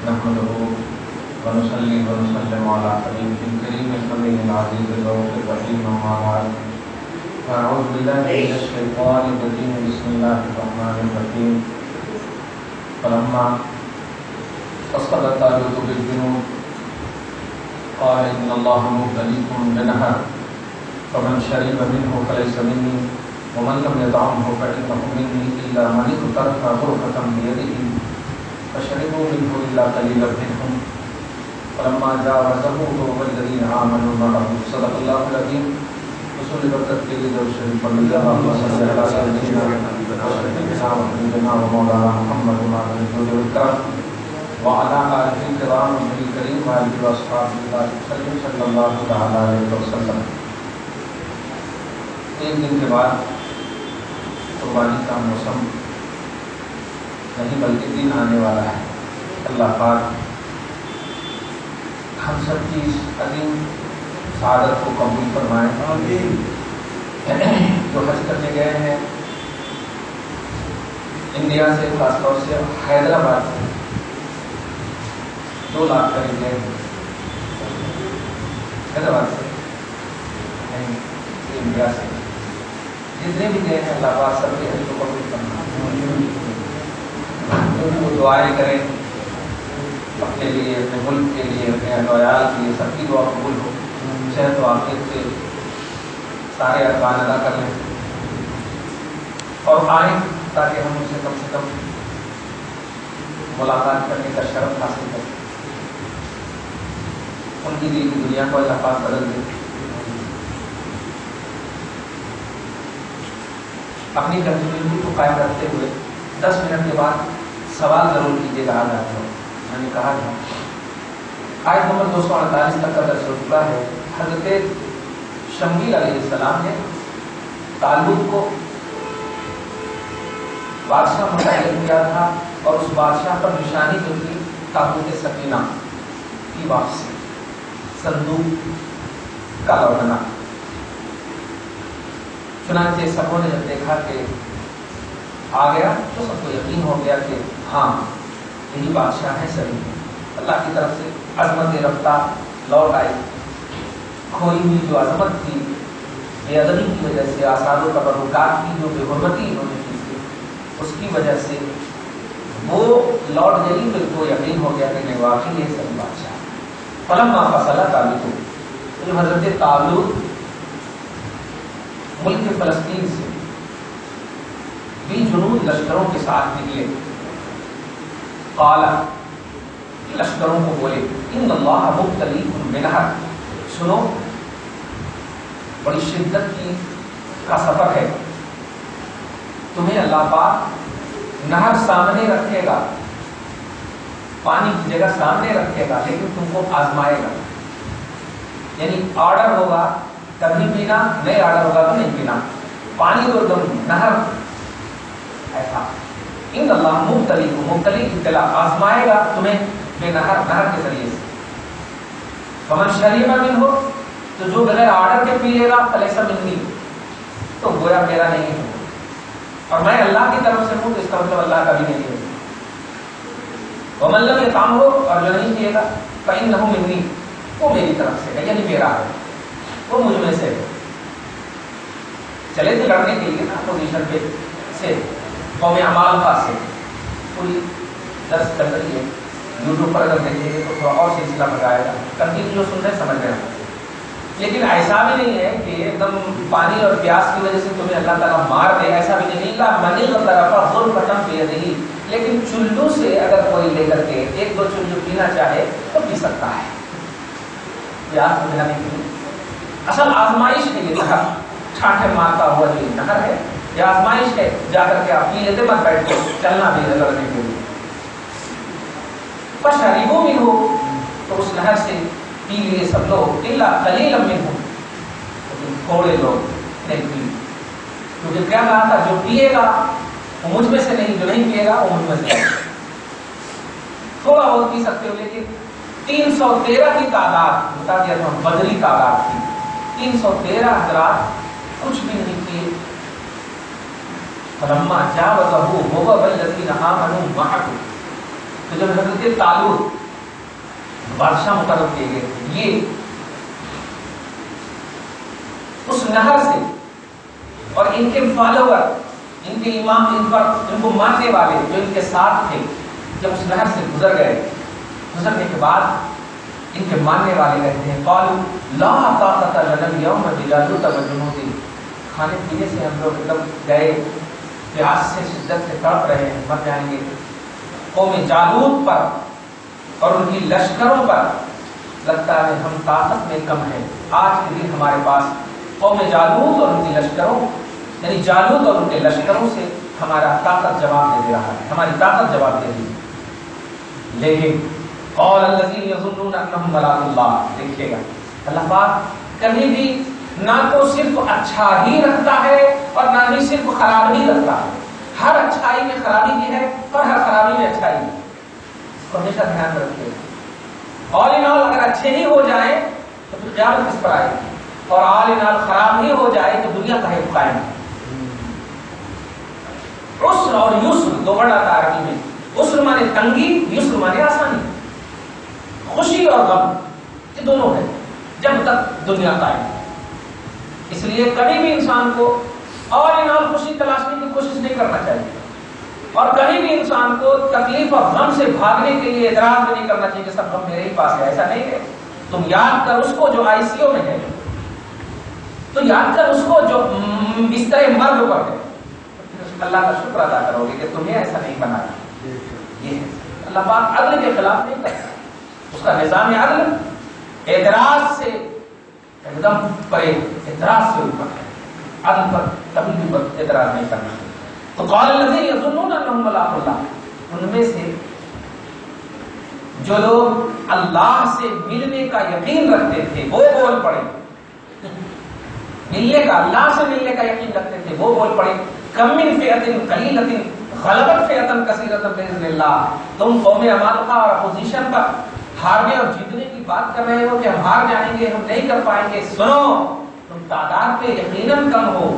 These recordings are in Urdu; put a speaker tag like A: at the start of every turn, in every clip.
A: نحمده ونصلي ونسلم على حبيبه الكريم صلى العزيز الرؤوف الرحيم أما بعد فأعوذ بالله من الشيطان الرجيم بسم الله الرحمن الرحيم فلما فصل طالوت بالجنود قال إن الله مبتليكم بنهر فمن شرب منه فليس مني ومن لم يطعمه فإنه مني إلا من اغترف غرفة بيده فشربوا منه إلا قليلا منهم فلما جاوزه هو والذين آمنوا معه صدق الله العظيم وصلى بالتسليم للشريف اللهم صل على سيدنا وحبيبنا ومولانا محمد وعلى آله الكرام وعلى آله الكرام الكريم وآله وأصحابه وسلم صلی اللہ تعالی علیہ وسلم. ایک دن کے بعد قربانی کا موسم نہیں بلکہ دن آنے والا ہے. اللہ پاک ہم سب کی اس عظیم سعادت کو قبول فرمائے. جو حج کرنے گئے ہیں انڈیا سے، خاص طور سے حیدرآباد سے 2 لاکھ قریب گئے ہیں. حیدرآباد سے انڈیا سے جتنے بھی گئے ہیں اللہ پاک سب کے حج کو قبول کرنا. جو بھی وہ دعائیں کریں اپنے لیے، اپنے ملک کے لیے، اپنے اہل و عیال کے لیے، سب کی دعا قبول ہو. صحت و عافیت سے سارے ارکان ادا کر لیں اور آئیں تاکہ ہم ان سے کم ملاقات کرنے کا شرف حاصل کریں. ان کی دی کی دنیا کو اللہ پاک بدل دے. اپنی کنٹینیوٹی کو قائم رکھتے ہوئے 10 منٹ کے بعد سوال ضرور کیجیے گا. آج آپ کو میں نے کہا تھا آیت نمبر 248 تک کا درس ہو چکا ہے. حضرت شمویل علیہ السلام نے طالوت کو بادشاہ متعین کیا تھا اور اس بادشاہ پر نشانی جو تھی تابوت سکینہ کی واپسی، صندوق کا لوٹنا. چنانچہ سبوں نے جب دیکھا کہ آ گیا تو سب کو یقین ہو گیا کہ ہاں یہی بادشاہ ہے صحیح. اللہ کی طرف سے عظمت رفتہ لوٹ آئی. کھوئی ہوئی جو عظمت تھی بے ادبی کی وجہ سے، آثار و تبرکات کی جو بے حرمتی انہوں نے کی تھی، اس کی وجہ سے وہ لوٹ گئی. تو وہ یقین ہو گیا کہ نہیں واقعی یہ صحیح بادشاہ. فلما فصل طالوت، جو حضرت طالوت ملک فلسطین سے 20 جنود لشکروں کے ساتھ نکلے. قال، لشکروں کو بولے ان اللہ مبتلیکم بنہر، سنو بڑی شدت کا سفر ہے، تمہیں اللہ پاک نہر سامنے رکھے گا، پانی کی جگہ سامنے رکھے گا، لیکن تم کو آزمائے گا. یعنی آرڈر ہوگا کبھی پینا، نہیں آرڈر ہوگا تو نہیں پینا. پانی تو دم نہر ایسا. ان اللہ مبتلیکم، مبتلی ابتلا، آزمائے گا تمہیں بے نہر کے ذریعے سے. فمن شریب منہ، تو جو بغیر آرڈر کے پی لے گا فلیس منی، تو گویا میرا نہیں ہے. اور میں اللہ کی طرف سے ہوں تو اس کا مطلب اللہ کا بھی نہیں ہے. ومن لم یطعمہ، اور جو نہیں پیے گا فإنہ منی، وہ میری طرف سے ہے، یعنی میرا ہے، وہ مجھ میں سے ہے. چلے تھے لڑنے کے لیے اپوزیشن پہ سے، قوم عمالقہ سے. پوری درس چل رہی ہے، یوٹیوب پر اگر دیکھیں گے تو تھوڑا اور سلسلہ بتایا گا. کنٹینیو جو سن رہے ہیں سمجھ رہے ہیں. لیکن ایسا بھی نہیں ہے کہ ایک دم پانی اور پیاس کی وجہ سے تمہیں اللہ تعالیٰ مار دے، ایسا بھی نہیں. لا منی طرف غل ختم پی نہیں، لیکن چلو سے اگر کوئی لے کر کے 1-2 چلو پینا چاہے تو پی سکتا ہے. پیاس بجھانے کے لیے اصل آزمائش ہے یہ نہر، ٹھاٹھے مارتا ہوا جو یہ نہر ہے یہ آزمائش ہے. جا کر کے آپ پی لیتے، مت بیٹھو، چلنا بھی ہے لڑنے کے لیے. فشربوا منہ، تو اس نہر سے پی لیے سب لوگ. الا قلیلا منہم، لیکن تھوڑے لوگ نہیں پی. کیونکہ کیا کہا تھا جو پیے گا وہ مجھ میں سے نہیں، جو نہیں پیے گا وہ مجھ میں سے نہیں. تھوڑا بہت پی سکتے ہو، لیکن 313 کی تعداد بتا دیا تھا، بدری تعداد تھی. 313 حضرات کچھ بھی نہیں کیے. فلما جاوزه هو والذین آمنوا معه، تو جب حضرت طالوت بادشاہ مقرر کیے گئے، یہ اس نہر سے اور ان کے فالوور، ان کے امام، ان کو ماننے والے جو ان کے ساتھ تھے، جب اس نہر سے گزر گئے، گزرنے کے بعد ان کے ماننے والے کہتے ہیں قالوا لا طاقت لنا اليوم بجالوت وجنودہ، کھانے پینے سے ہم لوگ مطلب گئے، پیاس سے شدت سے تڑپ رہے ہیں، مر جائیں گے۔ قوم جالوت پر اور ان کی لشکروں پر لگتا ہے ہم طاقت میں کم ہیں، آج کے دن ہمارے پاس قوم جالوت اور ان کی لشکروں، یعنی جالوت اور ان کے لشکروں سے ہمارا طاقت جواب دے رہا ہے، ہماری طاقت جواب دے رہی ہے۔ لیکن اور الذین یظنون انہم ملاق اللہ، دیکھیے گا اللہ پاک کبھی بھی نہ تو صرف اچھا ہی رکھتا ہے اور نہ ہی صرف خراب ہی رکھتا ہے، ہر اچھائی میں خرابی بھی ہے اور ہر خرابی میں اچھائی ہے، اس کو ہمیشہ دھیان میں رکھیے گا۔ آل ان آل اگر اچھے ہی ہو جائیں تو پھر قیامت کس پر آئے گی، اور آل ان آل خراب ہی ہو جائے تو دنیا کا ہے قائم ہے۔ عسر اور یسر دو ورڈ آتا ہے عربی میں، عسر مانے تنگی، یسر مانے آسانی، خوشی اور غم، یہ دونوں ہے جب تک دنیا قائم ہے۔ اس لیے کبھی بھی انسان کو اور ان آل خوشی تلاشنے کی کوشش نہیں کرنا چاہیے، اور کبھی بھی انسان کو تکلیف اور غم سے بھاگنے کے لیے اعتراض بھی نہیں کرنا چاہیے کہ سب غم میرے ہی پاس ہے، ایسا نہیں ہے۔ تم یاد کر اس کو جو آئی سی یو میں ہے، تو یاد کر اس کو جو بستر مرگ پر ہے، اللہ کا شکر ادا کرو گے کہ تمہیں ایسا نہیں بنایا۔ یہ ہے اللہ پاک عدل کے خلاف نہیں کرتا، اس کا نظام عدل اعتراض سے ایک دم پرے، اعتراض سے اوپر ہے، عدل پر کبھی بھی اعتراض نہیں کرنا۔ تو قال الذین یظنون انہم ملاق اللہ، ان میں سے جو لوگ اللہ سے ملنے کا یقین رکھتے تھے وہ بول پڑے، ملنے کا، اللہ سے ملنے کا یقین رکھتے تھے وہ بول پڑے، کم من فئۃ قلیلۃ غلبت فئۃ کثیرۃ باذن اللہ، تم قوم امالقہ اور اپوزیشن پر ہارنے اور جیتنے کی بات کر رہے ہو کہ ہم ہار جائیں گے، ہم نہیں کر پائیں گے، سنو تم تعداد پہ یقیناً کم ہو،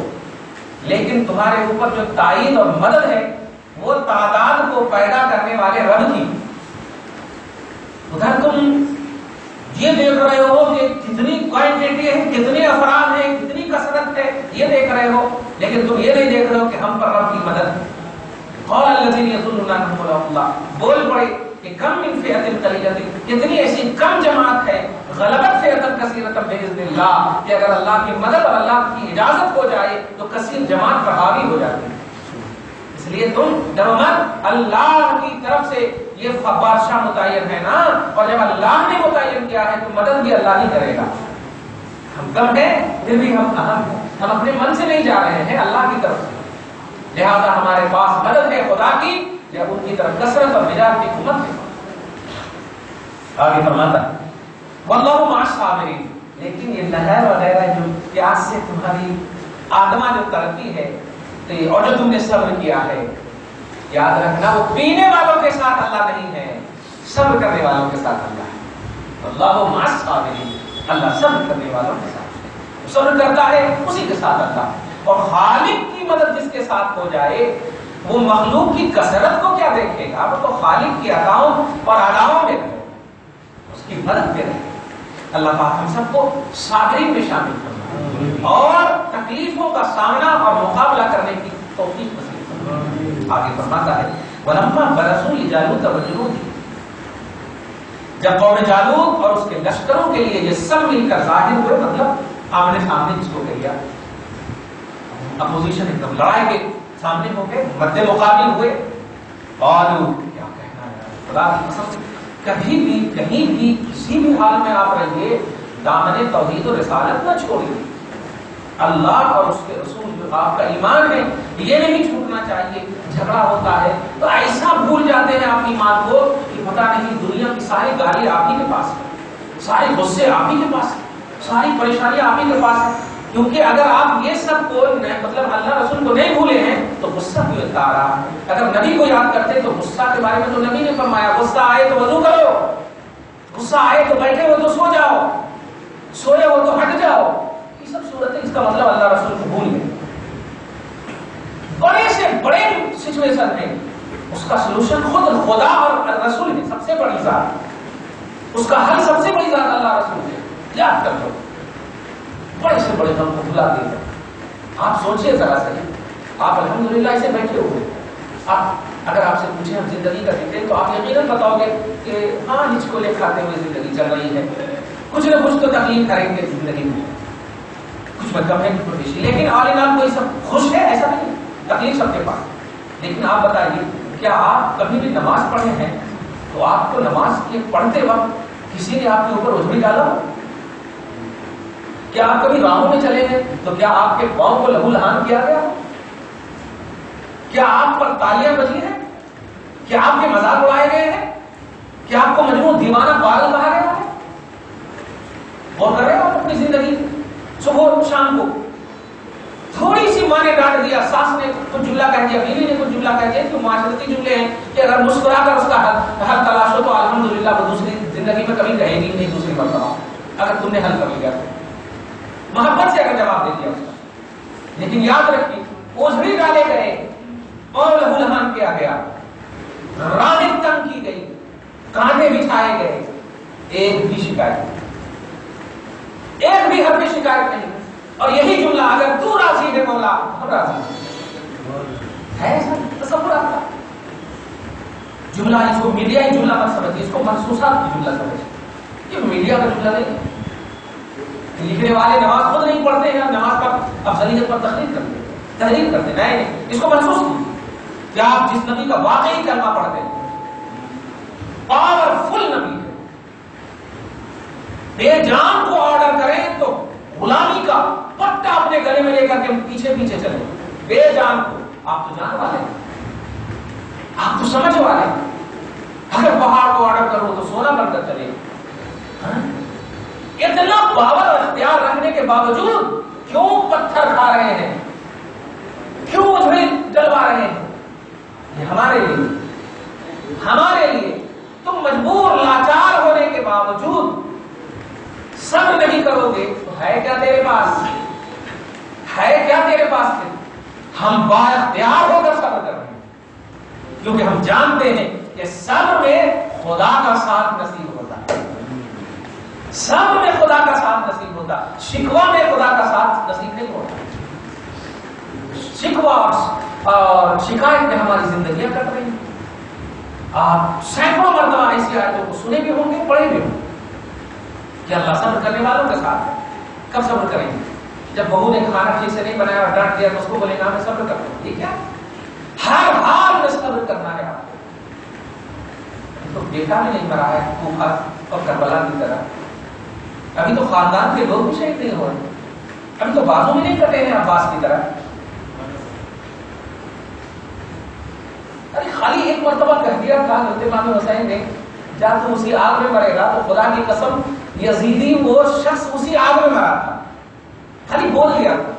A: لیکن تمہارے اوپر جو تائید اور مدد ہے وہ تعداد کو پیدا کرنے والے رب کی۔ ادھر تم یہ دیکھ رہے ہو کہ کتنی کوانٹٹی ہے، کتنے افراد ہیں، کتنی کثرت ہے، یہ دیکھ رہے ہو، لیکن تم یہ نہیں دیکھ رہے ہو کہ ہم پر رب کی مدد ہے۔ قال الذین یظنون انہم ملاق اللہ، بول پڑے کہ کم من فئۃ قلیلۃ، کتنی ایسی کم جماعت ہے، غلبت فئۃ کثیرۃ باذن اللہ، کہ اگر اللہ کی مدد اور اللہ کی اجازت ہو جائے تو کثیر جماعت پر حاوی ہو جاتی ہے۔ اس لیے تم ڈرو مت، اللہ کی طرف سے یہ بادشاہ متعین ہے نا، اور جب اللہ نے متعین کیا ہے تو مدد بھی اللہ ہی کرے گا۔ ہم کم ہیں پھر بھی ہم اہم ہیں، ہم اپنے من سے نہیں جا رہے ہیں، اللہ کی طرف سے، لہذا ہمارے پاس مدد ہے خدا کی، جب ان کی طرف کثرت اور نجات کی قوت ہے۔ آگے فرماتا ہے واللہ مع الصابرین، لیکن یہ نہر وغیرہ جو پیاس سے تمہاری آدمہ جو تڑپی ہے اور جو تم نے صبر کیا ہے، یاد رکھنا وہ پینے والوں کے ساتھ اللہ نہیں ہے، صبر کرنے والوں کے ساتھ اللہ ہے۔ اللہ مع الصابرین، اللہ صبر کرنے والوں کے ساتھ، صبر کرتا ہے اسی کے ساتھ اللہ، اور خالق کی مدد جس کے ساتھ ہو جائے وہ مخلوق کی کثرت کو کیا دیکھے گا، وہ تو خالق کی عطاؤں اور اداؤں میں رہے، اس کی مدد میں رہے۔ اللہ پاک ہم سب کو صابرین میں شامل فرمائے اور تکلیفوں کا سامنا اور مقابلہ کرنے کی توفیق نصیب فرمائے۔ آگے فرماتا ہے وَلَمَّا بَرَزُوا لِجَالُوتَ وَجُنُودِهِ، جب قوم جالوت اور اس کے لشکروں کے لیے یہ سب مل کر ظاہر ہوئے، مطلب آمنے سامنے جس کو کہیا، اپوزیشن ایک دم لڑائی کے سامنے ہو گئے، مد مقابل ہوئے، اور کیا کہنا ہے، خدا کی قسم کبھی بھی کہیں بھی کسی بھی حال میں آپ رہیے، دامن توحید و رسالت نہ چھوڑیے، اللہ اور اس کے رسول جو آپ کا ایمان ہے یہ نہیں چھوٹنا چاہیے۔ جھگڑا ہوتا ہے تو ایسا بھول جاتے ہیں آپ ایمان کو کہ پتہ نہیں دنیا کی ساری گالی آپ ہی کے پاس ہے، سارے غصے آپ ہی کے پاس ہے، ساری پریشانیاں آپ ہی کے پاس ہے، کیونکہ اگر آپ یہ سب کو مطلب اللہ رسول کو نہیں بھولے ہیں تو غصہ کیوں اتنا آ رہا ہے؟ اگر نبی کو یاد کرتے تو غصہ کے بارے میں تو نبی نے فرمایا غصہ آئے تو وضو کرو، غصہ آئے تو بیٹھے ہو تو سو جاؤ، سوئے ہو تو ہٹ جاؤ، یہ سب صورتیں اس کا مطلب اللہ رسول کو بھول گئے۔ بڑے سے بڑے سچویشن ہے اس کا سلوشن خود خدا اور رسول ہے، سب سے بڑی ذات، اس کا حل سب سے بڑی ذات اللہ رسول ہے. یاد کر لو، بڑے سے بڑے غم کو بھلا دے. آپ سوچئے ذرا صحیح، آپ الحمدللہ اسے بیٹھے ہوئے، آپ اگر آپ سے پوچھیں ہم زندگی کا ذکر تو آپ یقیناً بتاؤ گے کہ ہاں ہچکولے کھاتے ہوئے زندگی چل رہی ہے، کچھ نہ کچھ تو تکلیف کریں گے زندگی میں، کچھ میں کم ہے کچھ میں بیشی، لیکن آل ان آل کوئی سب خوش ہے ایسا نہیں، تکلیف سب کے پاس. لیکن آپ بتائیے کیا آپ کبھی بھی نماز پڑھے ہیں تو آپ کو نماز کے پڑھتے وقت کسی نے آپ کے اوپر اجڑی ڈالا ہو؟ کیا آپ کبھی راہوں میں چلے گئے تو کیا آپ کے پاؤں کو لہو لہان کیا گیا؟ کیا آپ پر تالیاں بجی ہیں؟ کیا آپ کے مذاق اڑائے گئے ہیں؟ کیا آپ کو مجنون دیوانہ پاگل کہا گیا ہے؟ غور کر رہے ہو آپ اپنی زندگی صبح شام کو تھوڑی سی ماں نے ڈانٹ دیا، ساس نے کچھ جملہ کہہ دیا، بیوی نے کچھ جملہ کہہ دیا، تو معاشرتی جملے ہیں کہ اگر مسکرا کر اس کا حل تلاش ہو تو الحمدللہ وہ دوسری زندگی میں کبھی کہے گی نہیں دوسری مرتبہ اگر تم نے حل کر لیا محبت سے اگر جواب دے دیا اس کا. لیکن یاد رکھیے اوجھڑی ڈالے گئے اور لہو لہان کیا گیا، راہیں تنگ کی گئی، کانٹے بچھائے گئے، ایک بھی شکایت، ایک بھی حرف شکایت نہیں. اور یہی جملہ اگر تو راضی ہے مولا ہم راضی ہے ایسا تصور آپ کا جملہ. اس کو میڈیائی جملہ مت سمجھیے، اس کو محسوسات کی جملہ سمجھیے. یہ میڈیا کا جملہ نہیں ہے. لکھنے والے نماز خود نہیں پڑھتے ہیں، نماز پر افضلیت پر تحریر کرتے نہیں، اس کو محسوس کیجیے کہ آپ جس نبی کا واقعی کلمہ پڑھتے ہیں پاورفل نبی ہے، بے جان کو آرڈر کریں تو غلامی کا پٹا اپنے گلے میں لے کر کے پیچھے پیچھے چلے. بے جان کو آپ تو جان والے ہیں، آپ تو سمجھ والے ہیں. اگر پہاڑ کو آرڈر کرو تو سونا بن کر چلے. اتنا پاور اختیار رکھنے کے باوجود کیوں پتھر کھا رہے ہیں، کیوں اجڑے جلوا رہے ہیں؟ یہ ہمارے لیے تم مجبور لاچار ہونے کے باوجود صبر نہیں کرو گے تو ہے کیا تیرے پاس؟ ہے کیا تیرے پاس ہے؟ ہم بااختیار ہو کر صبر کر رہے ہیں کیونکہ ہم جانتے ہیں کہ صبر میں خدا کا ساتھ نصیب ہوتا ہے. صبر میں خدا کا ساتھ نصیب ہوتا، شکوہ میں خدا کا ساتھ نصیب نہیں ہوتا. شکوہ اور شکایت میں ہماری زندگیاں کٹ رہی ہیں. آپ سینکڑوں مرتبہ ایسی آیتوں کو سنے بھی ہوں گے، پڑھے بھی ہوں گے کہ اللہ صبر کرنے والوں کے ساتھ ہے. کب صبر کریں گے؟ جب بہو نے کھانا ٹھیک سے نہیں بنایا اور ڈانٹ دیا تو اس کو بولے گا میں صبر کرتا ہوں. ٹھیک ہے، ہر حال میں صبر کرنا ہے آپ کو. تو بیٹا بھی نہیں مرا ہے کوفہ اور کربلا کی طرح، ابھی تو خاندان کے لوگ بھی شہید نہیں ہو رہے، ابھی تو بازو بھی نہیں کٹے ہیں عباس کی طرح. ارے خالی ایک مرتبہ کہہ دیا تھا حضرت امام حسین نے جب تو اسی آگ میں مرے گا تو خدا کی قسم یزیدی وہ شخص اسی آگ میں مرا تھا، خالی بول دیا تھا.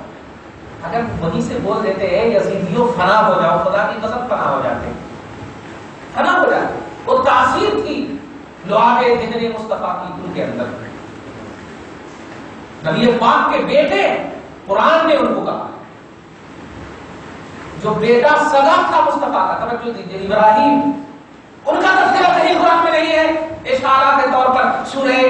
A: اگر وہیں سے بول دیتے ہیں یزیدیوں فنا ہو جاؤ، خدا کی قسم فنا ہو جاتے، فنا ہو جاتے. وہ تاثیر تھی لعاب دہر مصطفیٰ کی ان کے اندر. نبی پاک کے بیٹے قرآن نے ان کو کہا، جو بیٹا سگا تھا مصطفیٰ کا، توجہ دیجیے، ابراہیم، ان کا تذکرہ کہیں قرآن میں نہیں ہے، اشارہ کے طور پر سورہ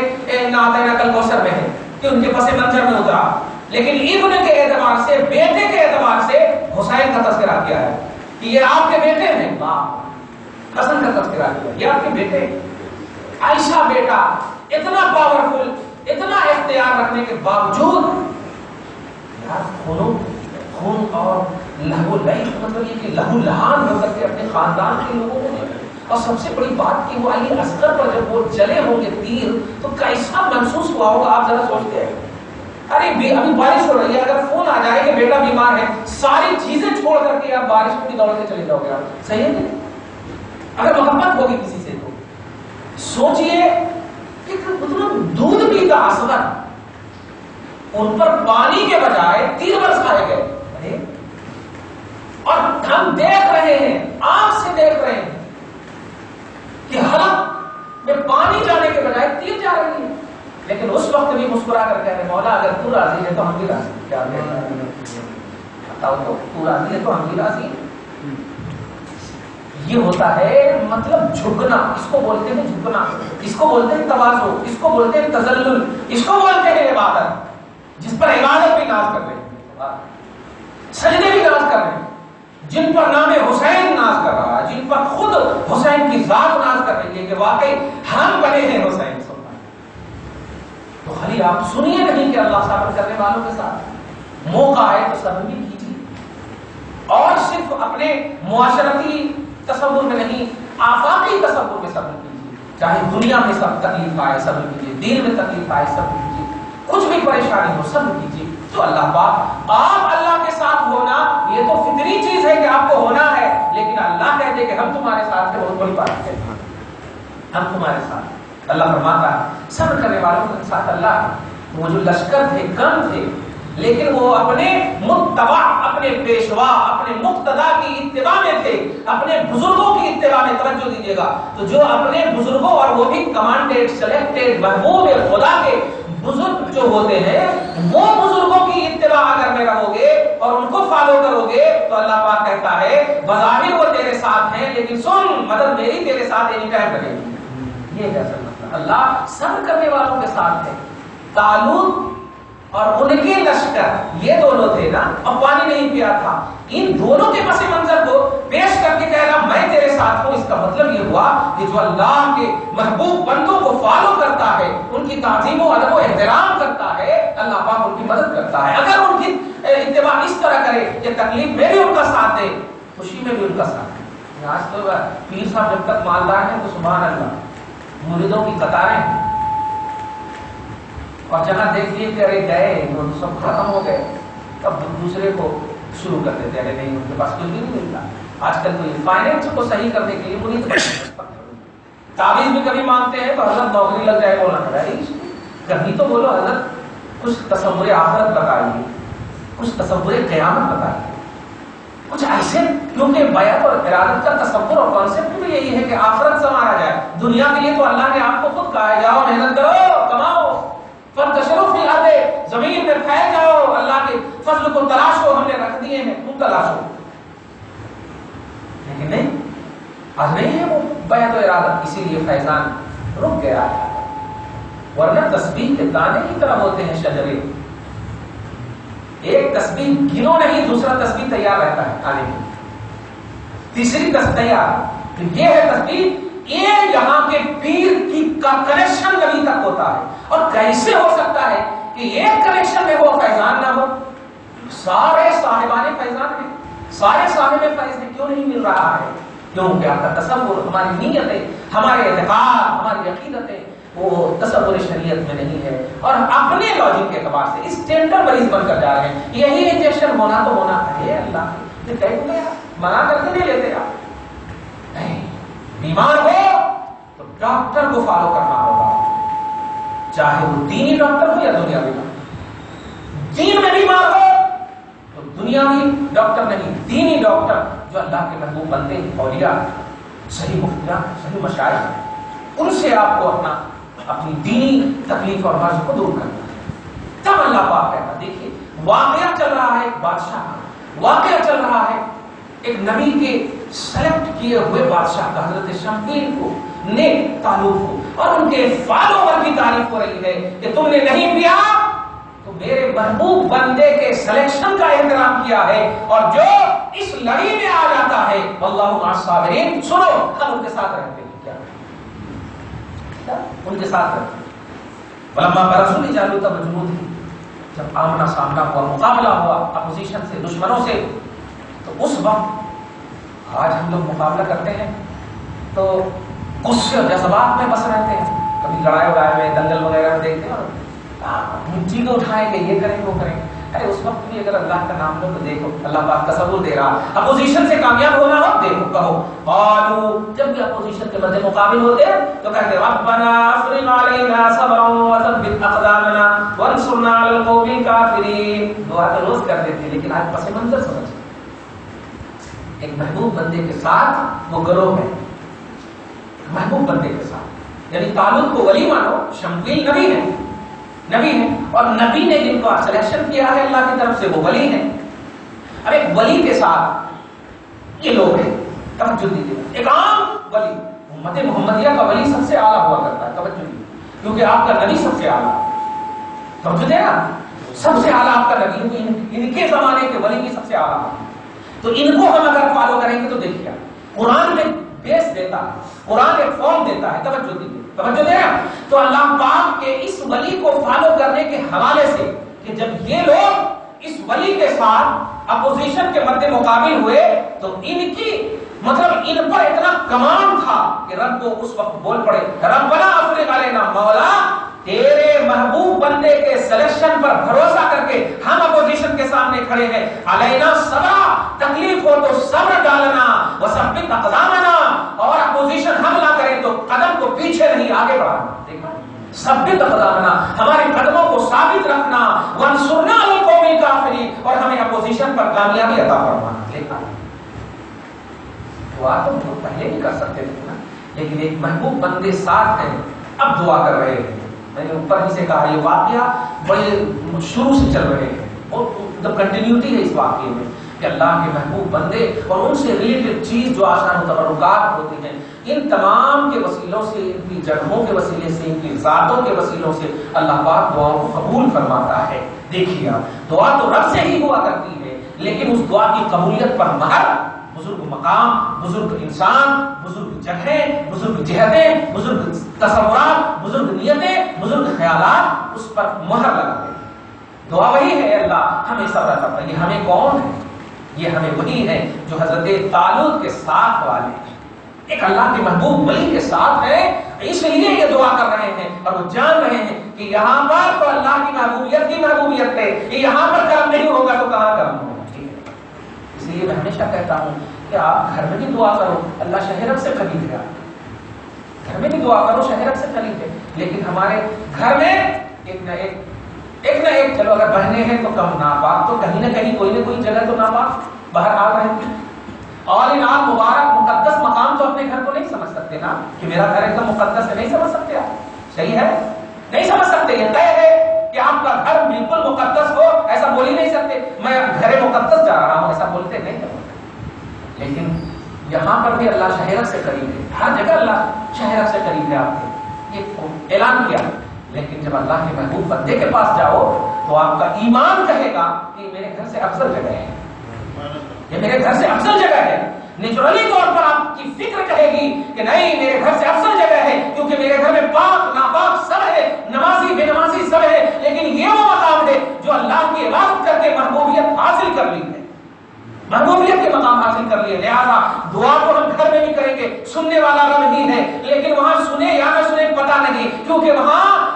A: نعت الکوثر میں ہے کہ ان کے پس منظر میں اترا. لیکن ابن کے اعتبار سے، بیٹے کے اعتبار سے حسین کا تذکرہ کیا ہے کہ یہ آپ کے بیٹے ہیں. حسن کا تذکرہ کیا یہ آپ کے بیٹے. عائشہ بیٹا اتنا پاورفل، اتنا اختیار رکھنے کے باوجود یار خون اور لہو لہان، مطلب یہ کہ لہو لہان ہو کر کے اپنے خاندان کے لوگوں کو. اور سب سے بڑی بات کہ وہ علی اصغر پر جب وہ چلے ہوں گے تیر تو کیسا محسوس ہوا ہوگا آپ ذرا سوچتے ہیں. ارے ابھی بارش ہو رہی ہے، اگر فون آ جائے کہ بیٹا بیمار ہے، ساری چیزیں چھوڑ کر کے آپ بارش میں دوڑ کے چلے جاؤ گے. آپ صحیح ہے؟ اگر محبت ہوگی کسی سے تو سوچئے کہ مطلب دودھ پیتا اصغر، ان پر پانی کے بجائے تیر برسائے گئے. اور ہم دیکھ رہے ہیں، آنکھ سے دیکھ رہے ہیں کہ حلق میں پانی جانے کے بجائے تیر جا رہی ہے. لیکن اس وقت بھی مسکرا کر کہہ رہے مولا اگر تو راضی ہے تو ہم بھی راضی. کیا بتاؤ تو راضی ہے تو ہم بھی راضی. یہ ہوتا ہے مطلب جھکنا، اس کو بولتے ہیں جھکنا، اس کو بولتے ہیں تواضع، اس کو بولتے ہیں تذلل، اس کو بولتے ہیں عبادت، جس پر عبادت بھی ناز کر رہے ہیں، سجدے بھی ناز کر رہے ہیں، جن پر نام حسین ناز کر رہا ہے، جن پر خود حسین کی ذات ناز کر رہی ہے کہ واقعی ہم بنے ہیں حسین سلطان۔ تو خالی آپ سنیے نہیں کہ اللہ صبر کرنے والوں کے ساتھ، موقع ہے تو صبر بھی کیجیے، اور صرف اپنے معاشرتی تصور میں نہیں، آفاقی تصور میں صبر کیجیے، چاہے دنیا میں سب تکلیف آئے صبر کیجیے، دین میں تکلیف آئے صبر کیجیے، کچھ بھی پریشانی ہو صبر کیجیے۔ تو اللہ پاک، آپ اللہ کے ساتھ ہونا یہ تو فطری چیز ہے کہ آپ کو ہونا ہے، لیکن اللہ کہتے کہ ہم تمہارے ساتھ ہیں، بہت بڑی بات ہے، ہم تمہارے ساتھ۔ اللہ فرماتا ہے صبر کرنے والوں کے ساتھ اللہ ہے۔ وہ جو لشکر تھے کم تھے، لیکن وہ اپنے متبع، اپنے پیشوا، اپنے مقتدا کی اتباع میں تھے، اپنے بزرگوں کی اتباع میں۔ توجہ دیجیے گا، تو جو اپنے بزرگوں، اور وہ بھی کمانڈیڈ سلیکٹڈ محبوب خدا کے بزرگ جو ہوتے ہیں، وہ بزرگوں کی اتباع اگر میں رہو گے اور ان کو فالو کرو گے تو اللہ پاک کہتا ہے بظاہر وہ تیرے ساتھ ہیں، لیکن سن مدد میری تیرے ساتھ اینی ٹائم رہے گی۔ یہ کیسا مسئلہ؟ اللہ صبر کرنے والوں کے ساتھ ہے۔ طالوت اور ان کے لشکر، یہ دونوں تھے نا، اب پانی نہیں پیا تھا، ان دونوں کے پس منظر کو پیش کر کے کہہ رہا میں تیرے ساتھ ہوں۔ اس کا مطلب یہ ہوا کہ جو اللہ کے محبوب بندوں کو فالو کرتا ہے، ان کی تعظیم و ادب و احترام کرتا ہے، اللہ پاک ان کی مدد کرتا ہے۔ اگر ان کی اتباع اس طرح کرے کہ تکلیف میں بھی ان کا ساتھ دے، خوشی میں بھی ان کا ساتھ دے۔ آج تو پیر صاحب جب تک مالدار ہیں تو سبحان اللہ، مریدوں کی قطاریں، اور جہاں دیکھیے کہ ارے گئے تو سب ختم ہو گئے، تب دوسرے کو شروع کر دیتے ہیں، ارے نہیں ان کے پاس کچھ بھی نہیں ملتا۔ آج کل تو یہ فائنینس کو صحیح کرنے کے لیے مرید تعویذ بھی کبھی مانگتے ہیں تو حضرت نوکری لگ جائے، بولنا پڑا ہے کبھی تو بولو حضرت کچھ تصور آخرت بتائیے، کچھ تصور قیامت بتائیے، کچھ ایسے، کیونکہ بیعت اور ارادت کا تصور اور کانسیپٹ بھی یہی ہے کہ آخرت سنوارا جائے۔ دنیا کے لیے تو اللہ نے آپ کو خود کہا ہے جاؤ محنت کرو کماؤ، فانتشروا فی الارض، زمین میں پھیل جاؤ، اللہ کے فضل کو تلاشو، ہم نے رکھ دیے ہیں تم تلاشو۔ لیکن نہیں، آج نہیں ہے وہ بیعت و ارادت، اسی لیے فیضان رک گیا ہے، ورنہ تسبیح کے دانے کی طرح ہوتے ہیں شجرے، ایک تسبیح گنو نہیں، دوسرا تسبیح تیار رہتا ہے کھانے کے، تیسری تسبیح تیار۔ یہ ہے تسبیح، یہ یہاں کے پیر کی کا کنیکشن نبی تک ہوتا ہے، اور کیسے ہو سکتا ہے کہ ایک کنیکشن میں وہ فیضان نہ ہو؟ سارے صاحبان فیضان ہیں، سارے صاحب فیض ہیں، کیوں نہیں مل رہا ہے؟ کیونکہ آپ کا تصور، ہماری نیتیں، ہمارے اعتقاد، ہماری عقیدتیں وہ تصور شریعت میں نہیں ہے، اور اپنے لاجک کے اعتبار سے اس ٹینڈر مریض بن کر جا رہے ہیں۔ یہی انجیکشن ہونا تو ہونا ہے، اللہ یہ کہہ دیں منع کر کے نہیں لیتے آپ، نہیں، بیمار ہو تو ڈاکٹر کو فالو کرنا ہوگا، چاہے وہ دینی ڈاکٹر ہو یا دنیاوی ڈاکٹر۔ دین میں بیمار ہو تو دنیاوی ڈاکٹر نہیں، دینی ڈاکٹر جو اللہ کے محبوب بندے، اولیاء، صحیح مفتیان، صحیح مشائخ، ان سے آپ کو اپنی دینی تکلیف اور مرض کو دور کرنا ہے۔ تب اللہ پاک کہتا، دیکھیے واقعہ چل رہا ہے، ایک بادشاہ کا واقعہ چل رہا ہے، ایک نبی کے سلیکٹ کیے ہوئے بادشاہ کا، حضرت شمویل کو، نیک طالوت کو، اور ان کے فالوور کی تعریف ہو رہی ہے کہ تم نے نہیں پیا تو میرے محبوب بندے کے سلیکشن کا احترام کیا ہے، اور جو اس لڑی میں آ جاتا ہے واللہ مع الصابرین، سنو ہم ان کے ساتھ رہتے ہیں، کیا ان کے ساتھ رہتے ہیں۔ ولما برزوا لجالوت وجنوده، جب آمنا سامنا ہوا، مقابلہ ہوا اپوزیشن سے، دشمنوں سے، تو اس وقت آج ہم لوگ مقابلہ کرتے ہیں تو غصے اور جذبات میں بس رہتے ہیں، کبھی لڑائی وڑائی میں، دنگل وغیرہ میں دیکھتے ہیں مٹی کو اٹھائیں گے، یہ کریں گے وہ کریں گے۔ ارے اس وقت بھی اگر اللہ کا نام لو تو دیکھو اللہ پاک تصور دے رہا، اپوزیشن سے کامیاب ہونا ہو دیکھو، کہو قالوا، جب بھی اپوزیشن کے مدد مقابل ہوتے تو کہتے ربنا افرغ علینا صبرا وثبت اقدامنا وانصرنا علی القوم الکافرین۔ دعا تو روز کرتے تھے، لیکن آج پس منظر سمجھ، ایک محبوب بندے کے ساتھ وہ گروہ ہے، محبوب بندے کے ساتھ، یعنی طالوت کو ولی مانو، شمویل نبی ہے، نبی ہے، اور نبی نے جن کو سلیکشن کیا ہے اللہ کی طرف سے وہ ولی ہیں۔ اب ایک ولی کے ساتھ یہ لوگ ہیں، توجہ دیجیے، ایک عام ولی، امت محمدیہ کا ولی سب سے اعلیٰ ہوا کرتا ہے، توجہ دیجیے، کیونکہ آپ کا نبی سب سے اعلیٰ، توجہ دے نا، سب سے اعلیٰ آپ کا نبی، ان کے زمانے کے ولی بھی سب سے اعلیٰ، تو ان کو ہم اگر فالو کریں گے تو دیکھیے قرآن میں بیس دیتا ہے، قرآن ایک فارم دیتا ہے، توجہ دیجیے، توجہ دے نا، تو اللہ پاک کے اس ولی کو فالو کرنے کے حوالے سے کہ جب یہ لوگ اس ولی کے ساتھ اپوزیشن کے مد مقابل ہوئے تو ان کی مطلب ان پر اتنا کمانڈ تھا کہ رب کو اس وقت بول پڑے، ربنا افرغ علینا، مولا تیرے محبوب بندے کے سلیکشن پر بھروسہ کر کے ہم اپوزیشن کے سامنے کھڑے ہیں، علینا صبر، تکلیف ہو تو صبر ڈالنا، وثبت اقدامنا، اور اپوزیشن حملہ کرے تو قدم کو پیچھے نہیں آگے بڑھانا، دیکھا ثبت اقدامنا، ہمارے قدموں کو ثابت رکھنا، وانصرنا علی القوم الکافرین، اور ہمیں اپوزیشن پر کامیابی عطا فرمانا، دیکھا دعا تو بہت پہلے بھی کر سکتے تھے نا، لیکن ایک محبوب بندے ساتھ ہیں، اب دعا کر رہے ہیں، میں نے اوپر ہی سے کہا یہ واقعہ بڑے شروع سے چل رہے ہیں، اور کنٹینیوٹی ہے اس واقعے میں کہ اللہ کے محبوب بندے اور ان سے ریلیٹڈ چیز جو آسان و تبرکات ہوتی ہیں، ان تمام کے وسیلوں سے، ان کی جگہوں کے وسیلے سے، ان کی ذاتوں کے وسیلوں سے اللہ پاک دعاؤں کو قبول فرماتا ہے۔ دیکھیے آپ، دعا تو رب سے ہی ہوا کرتی ہے، لیکن اس دعا کی قبولیت پر مہر بزرگ مقام، بزرگ انسان، بزرگ جگہیں، بزرگ جہتیں، بزرگ تصورات، بزرگ نیتیں، بزرگ خیالات اس پر مہر لگاتے ہیں۔ دعا وہی ہے، اللہ ہمیں صبر عطا فرمائے۔ یہ ہمیں کون ہے؟ یہ ہمیں وہی ہے جو حضرت طالوت کے ساتھ والے ہیں، ایک اللہ کے محبوب ولی کے ساتھ ہیں، اس لیے یہ دعا کر رہے ہیں اور وہ جان رہے ہیں کہ یہاں پر تو اللہ کی محبوبیت ہے، یہاں پر کرم نہیں ہوگا تو کہاں کرم ہوگا۔ اس لیے میں ہمیشہ کہتا ہوں کہ آپ گھر میں بھی دعا کرو، اللہ شہرک سے قریب ہے، گھر میں بھی دعا کرو، شہرک سے قریب ہے، لیکن ہمارے گھر میں ایک نہ ایک چلو اگر بہنیں ہیں تو کم ناپاک، تو کہیں نہ کہیں کوئی نہ کوئی جگہ تو ناپاک باہر آ رہے ہیں، اور ان آپ مبارک مقدس مقام تو اپنے گھر کو نہیں سمجھ سکتے نا کہ میرا گھر ایک دم مقدس ہے، نہیں سمجھ سکتے آپ، صحیح ہے، نہیں سمجھ سکتے، یہ طے ہے کہ آپ کا گھر بالکل مقدس ہو، ایسا بول ہی نہیں سکتے میں گھر مقدس جا رہا ہوں، ایسا بولتے نہیں ہے، لیکن یہاں پر بھی اللہ شہرک سے قریب ہے، ہر جگہ اللہ شہرک سے قریب ہے، آپ نے یہ اعلان کیا، لیکن جب اللہ کے محبوب بندے کے پاس جاؤ تو آپ کا ایمان کہے گا کہ میرے گھر سے افضل جگہ ہے، یہ میرے گھر سے افضل جگہ ہے، نیچرلی طور پر آپ کی فکر کہے گی کہ نہیں میرے گھر سے افضل جگہ ہے، کیونکہ میرے گھر میں پاک ناپاک سب ہے، نمازی بے نمازی سب ہے، لیکن یہ وہ مقام ہے جو اللہ کی عبادت کر کے محبوبیت حاصل کر لی ہے، محبوبیت کے مقام حاصل کر لیے، لہذا دعا تو ہم گھر میں بھی کریں گے، سننے والا رب ہی ہے، لیکن وہاں سنے یا نہ سنے پتہ نہیں، کیونکہ وہاں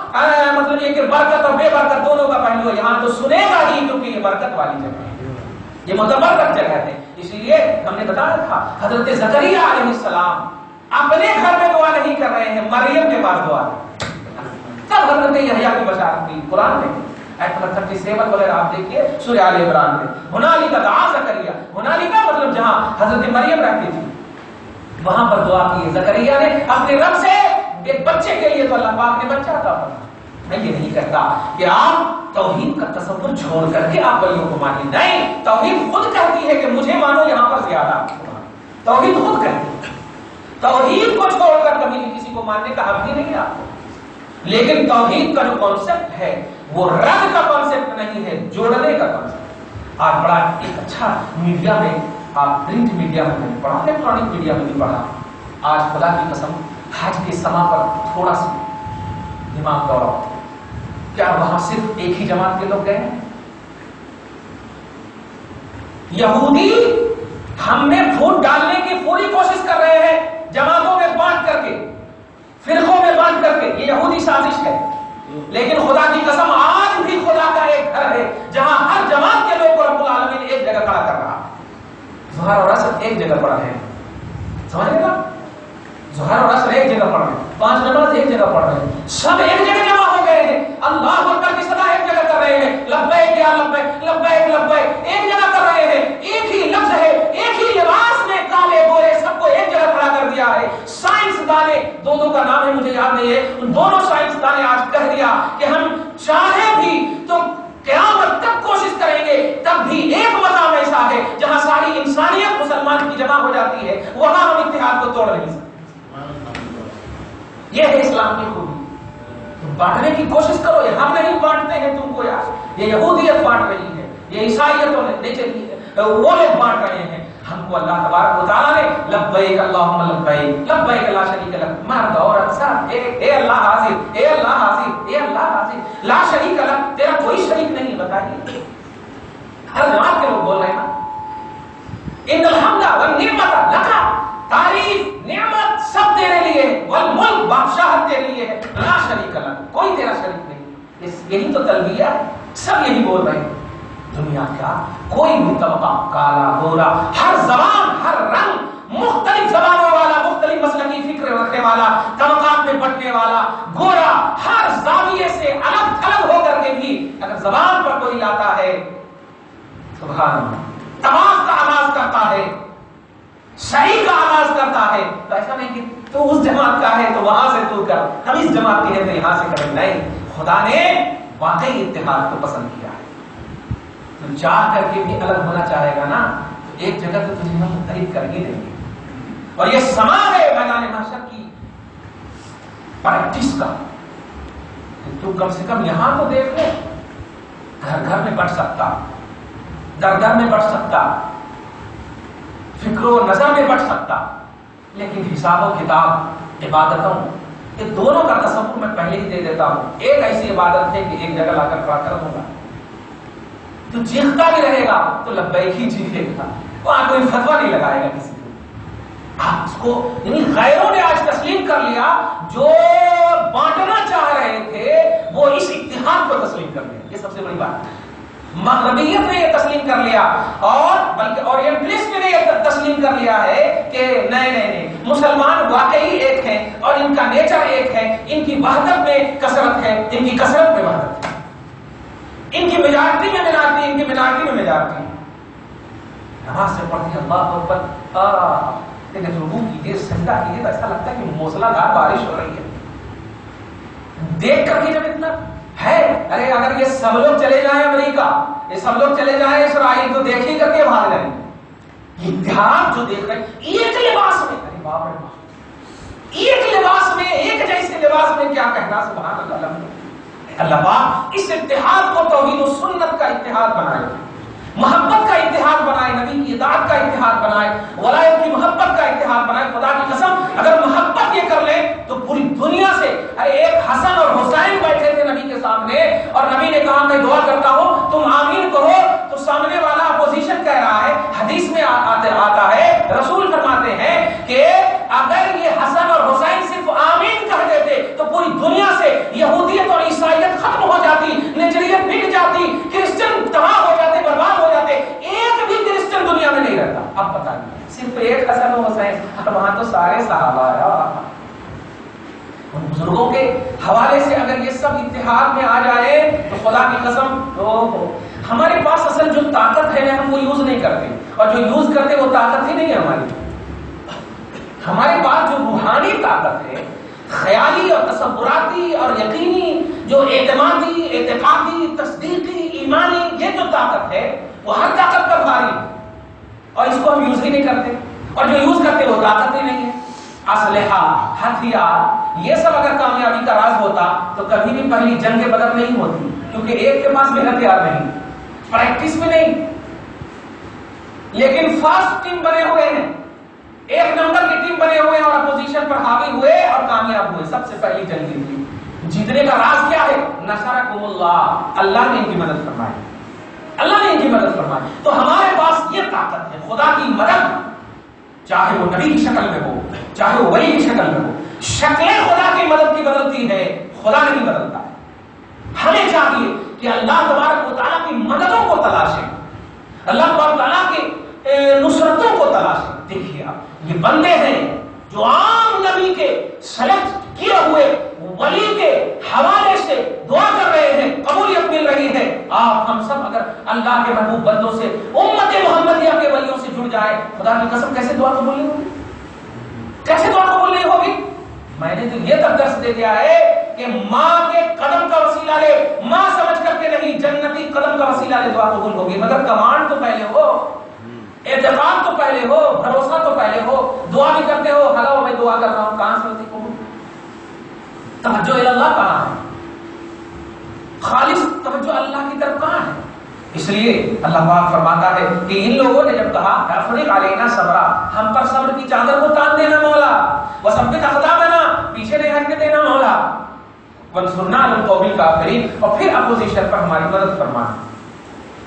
A: مطلب یہ کہ برکت اور بے برکت دونوں کا پہلو ہے، یہاں تو سنے گا ہی کیونکہ یہ برکت والی جگہ ہے، یہ متبرکت جگہ ہے، اس لیے ہم نے بتایا تھا حضرت زکریا علیہ السلام اپنے گھر میں دعا نہیں کر رہے ہیں، مریم کے پاس دعا ہے، تب حضرت یحییٰ کی بشارت کی قرآن میں آیت نمبر 37 وغیرہ آپ دیکھیے سورہ آل عمران میں، ہنالک دعا زکریا، ہنالک مطلب جہاں حضرت مریم رہتی تھی وہاں پر دعا کی زکریا نے اپنے رب سے ایک بچے کے لیے، تو اللہ پاک نے بچہ عطا فرمایا۔ میں یہ نہیں کہتا کہ آپ توحید کا تصور چھوڑ کر کے آپ ولیوں کو مانیں، نہیں، توحید خود کہتی ہے کہ مجھے مانو یہاں پر زیادہ، توحید خود کہتی ہے، توحید کو چھوڑ کر کبھی بھی کسی کو ماننے کا حق ہی نہیں ہے آپ کو، لیکن توحید کا جو کانسیپٹ ہے وہ رد کا کانسیپٹ نہیں ہے، جوڑنے کا کانسیپٹ۔ آج بڑا ایک اچھا میڈیا میں، آپ پرنٹ میڈیا میں نہیں پڑھا، الیکٹرانک میڈیا میں بھی پڑھا، آج خدا کی قسم حج کے سما پر تھوڑا سا دماغ دورہ ہوتا ہے، کیا وہاں صرف ایک ہی جماعت کے لوگ گئے ہیں؟ یہودی ہم میں پھوٹ ڈالنے کی پوری کوشش کر رہے ہیں، جماعتوں میں بانٹ کر کے، فرقوں میں بانٹ کر کے، یہ یہودی سازش ہے، لیکن خدا کی قسم آج بھی خدا کا ایک گھر ہے جہاں ہر جماعت کے لوگ کو رب العالمین ایک جگہ کھڑا کر رہا ہے، ظہر اور عصر ایک جگہ پڑھ رہے ہیں، سمجھ گئے نا، ظہر اور عصر ایک جگہ پڑھ رہے ہیں، 5 نماز ایک جگہ پڑھ رہے ہیں، سب ایک جگہ جمع ہو گئے ہیں، اللہ اکبر کی صدا ایک جگہ کر رہے ہیں، لبیک یا لبیک لبیک لبیک ایک جگہ کر رہے ہیں، ایک ہی لفظ ہے، ایک ہی لباس میں کالے گورے سب کو ایک جگہ کھڑا کر دیا ہے۔ سائنس دانے، دونوں کا نام ہے مجھے یاد نہیں ہے، ان دونوں سائنس دانے آج کہہ دیا کہ ہم چاہیں بھی تو قیامت تک کوشش کریں گے تب بھی ایک مقام ایسا ایسا ہے جہاں ساری انسانیت مسلمان کی جمع ہو جاتی ہے، وہاں ہم اتحاد کو توڑ نہیں سکتے۔ یہ ہے اسلام کی خوبی۔ تم بانٹنے کی کوشش کرو، یہ ہم نہیں بانٹتے ہیں تم کو یار، یہ یہودیت بانٹ رہی ہے، یہ عیسائیت نہیں چلی ہے، وہ لوگ بانٹ رہے ہیں۔ ہم کو اللہ تبارک و تعالیٰ نے لبیک اللہم لبیک لبیک لا شریک لک، مرد اور اکثر اے اللہ حاضر، اے اللہ حاضر، اے اللہ حاضر، لا شریک لک، تیرا کوئی شریک نہیں۔ بتائیے ہر جماعت کے لوگ بول رہے ہیں نا، ان الحمد والنعمت لک، تعریف نعمت سب تیرے لیے، والملک بادشاہت تیرے لیے ہے، لا شریک لک، کوئی تیرا شریک نہیں۔ یہی تو تلبیہ ہے، سب یہی بول رہے ہیں۔ دنیا کا کوئی بھی طبقہ، کالا گورا، ہر زبان ہر رنگ، مختلف زبانوں والا، مختلف مسلکی فکر رکھنے والا، طبقات میں بٹنے والا، گورا، ہر زاویے سے الگ تھلگ ہو کر کے بھی اگر زبان پر کوئی لاتا ہے، سبحان اللہ، تمام کا آغاز کرتا ہے، صحیح کا آغاز کرتا ہے، تو ایسا نہیں کہ تو اس جماعت کا ہے تو وہاں سے تو کر، ہم اس جماعت کے ہیں تو یہاں سے کریں، نہیں۔ خدا نے واقعی اتحاد کو پسند کیا ہے۔ تو چاہ کر کے بھی الگ ہونا چاہے گا نا، تو ایک جگہ تو تجھے ہم مختلف کر ہی دیں گے۔ اور یہ سما ہے میدان محشر کی پریکٹس کا، تو کم سے کم یہاں تو دیکھ لے، گھر گھر میں بٹ سکتا، در در میں بٹ سکتا، فکر و نظر میں بٹ سکتا، لیکن حساب و کتاب، عبادتوں، یہ دونوں کا تصور میں پہلے ہی دے دیتا ہوں۔ ایک ایسی عبادت ہے کہ ایک جگہ لا کر کھڑا کر دوں گا، تو چیختا بھی رہے گا تو لبیک ہی چیخے گا، وہاں کوئی فتویٰ نہیں لگائے گا کسی کو۔ آپ اس کو یعنی غیروں نے آج تسلیم کر لیا، جو بانٹنا چاہ رہے تھے وہ اس اتحاد کو تسلیم کر لیا، یہ سب سے بڑی بات ہے۔ مغربیت نے یہ تسلیم کر لیا، اور بلکہ اورینٹلسٹ نے یہ تسلیم کر لیا ہے کہ نہیں، مسلمان واقعی ایک ہیں اور ان کا نیچر ایک ہے، ان کی وحدت میں کثرت ہے، ان کی کثرت میں وحدت ہے، ان کی میجارٹی میں مینارٹی، ان کی مینارٹی میں میجارٹی۔ نماز سے پڑھتے اللہ اکبر، لیکن رکوع کیجیے، سجدہ کیجیے تو ایسا لگتا ہے کہ موسلا دھار بارش ہو رہی ہے۔ دیکھ کر کے جب اتنا ہے، ارے اگر یہ سب لوگ چلے جائیں امریکہ، یہ سب لوگ چلے جائیں اسرائیل، تو دیکھ ہی کر کے بھاگ جائیں گے۔ اتحاد جو دیکھ رہے ہیں ایک لباس میں، ارے باپ رے باپ، ایک لباس میں، ایک جیسے لباس میں، کیا کہنا، سبحان اللہ۔ اللہ پاک اس اتحاد کو توحید و سنت کا اتحاد بنائے، محبت کا اتحاد بنائے، نبی کی اطاعت کا اتحاد بنائے، ولایت کی محبت کا اتحاد بنائے۔ خدا کی قسم اگر محبت یہ کر لیں تو پوری دنیا سے، ایک حسن اور حسین بیٹھے تھے نبی کے سامنے، اور نبی نے کہا میں دعا کرتا ہوں تم آمین کہو، تو سامنے والا اپوزیشن کہہ رہا ہے، حدیث میں آتا ہے، رسول فرماتے ہیں کہ اگر یہ حسن اور حسین صرف آمین کہہ دیتے تو پوری دنیا سے یہودیت اور عیسائیت ختم ہو جاتی، نجریت بک جاتی، کرسچن تباہ ہو جاتے، برباد ہو جاتے، ایک بھی کرسچن دنیا میں نہیں رہتا۔ اب بتائیے، صرف ایک حسن و حسین، اور وہاں تو سارے صحابہ ہیں۔ ان بزرگوں کے حوالے سے اگر یہ سب اتحاد میں آ جائے تو خدا کی قسم، ہمارے پاس اصل جو طاقت ہے ہم وہ یوز نہیں کرتے، اور جو یوز کرتے وہ طاقت ہی نہیں ہے ہماری۔ ہمارے پاس جو روحانی طاقت ہے، خیالی اور تصوراتی اور یقینی، جو اعتمادی، اعتقادی، تصدیقی، ایمانی، یہ جو طاقت ہے وہ ہر طاقت پر بھاری ہے، اور اس کو ہم یوز ہی نہیں کرتے، اور جو یوز کرتے وہ طاقت ہی نہیں ہے۔ اسلحہ، ہتھیار، یہ سب اگر کامیابی کا راز ہوتا تو کبھی بھی پہلی جنگ بدر نہیں ہوتی، کیونکہ ایک کے پاس بھی ہتھیار نہیں، پریکٹس میں نہیں، لیکن فاسٹ ٹیم بنے ہوئے ہیں، ایک نمبر کی ٹیم بنے ہوئے ہیں، اور اپوزیشن پر حاوی ہوئے اور کامیاب ہوئے، سب سے پہلی جنگ جیتی۔ جیتنے کا راز کیا ہے؟ نصرکم اللہ، اللہ نے ان کی مدد فرمائی، اللہ نے ان کی مدد فرمائی۔ تو ہمارے پاس یہ طاقت ہے، خدا کی مدد، چاہے وہ نبی کی شکل میں ہو، چاہے وہ ولی کی شکل میں ہو، شکلیں خدا کی مدد کی بدلتی ہے، خدا نہیں بدلتا ہے۔ ہمیں چاہیے کہ اللہ تبارک و تعالیٰ کی مددوں کو تلاشیں، اللہ تبارک و تعالیٰ کی نصرتوں کو تلاشیں۔ دیکھیے آپ، یہ بندے ہیں جو عام نبی کے سلیکٹ کیے ہوئے ولی کے حوالے سے دعا کر رہے ہیں، قبولیت مل رہی ہے۔ آپ ہم سب اگر اللہ کے محبوب بندوں سے، امت محمدیہ کے ولیوں سے جڑ جائے، خدا کی قسم کیسے دعا قبول نہیں ہوگی؟ کیسے دعا قبول نہیں ہوگی؟ میں نے تو یہ تک درس دے دیا ہے کہ ماں کے قدم کا وسیلہ لے، ماں سمجھ کر کے نہیں، جنتی قدم کا وسیلہ لے دعا قبول ہوگی، مگر کمانڈ تو پہلے ہو، اعتقاد تو پہلے ہو، بھروسہ تو پہلے ہو، دعا بھی کرتے ہو، ہلو میں دعا کر رہا ہوں، کہاں سے ہوتی قبول؟ توجہ اللہ کہاں ہے؟ خالص توجہ اللہ کی طرف کہاں ہے؟ اس لیے اللہ پاک فرماتا ہے کہ ان لوگوں نے جب کہا افریق علینا صبرا، ہم پر صبر کی چادر کو تان دینا مولا، وثبت اقدامنا، پیچھے نہیں ہٹنے دینا مولا، وانصرنا علی القوم الکافرین، اور پھر اپوزیشن پر ہماری مدد فرمانا۔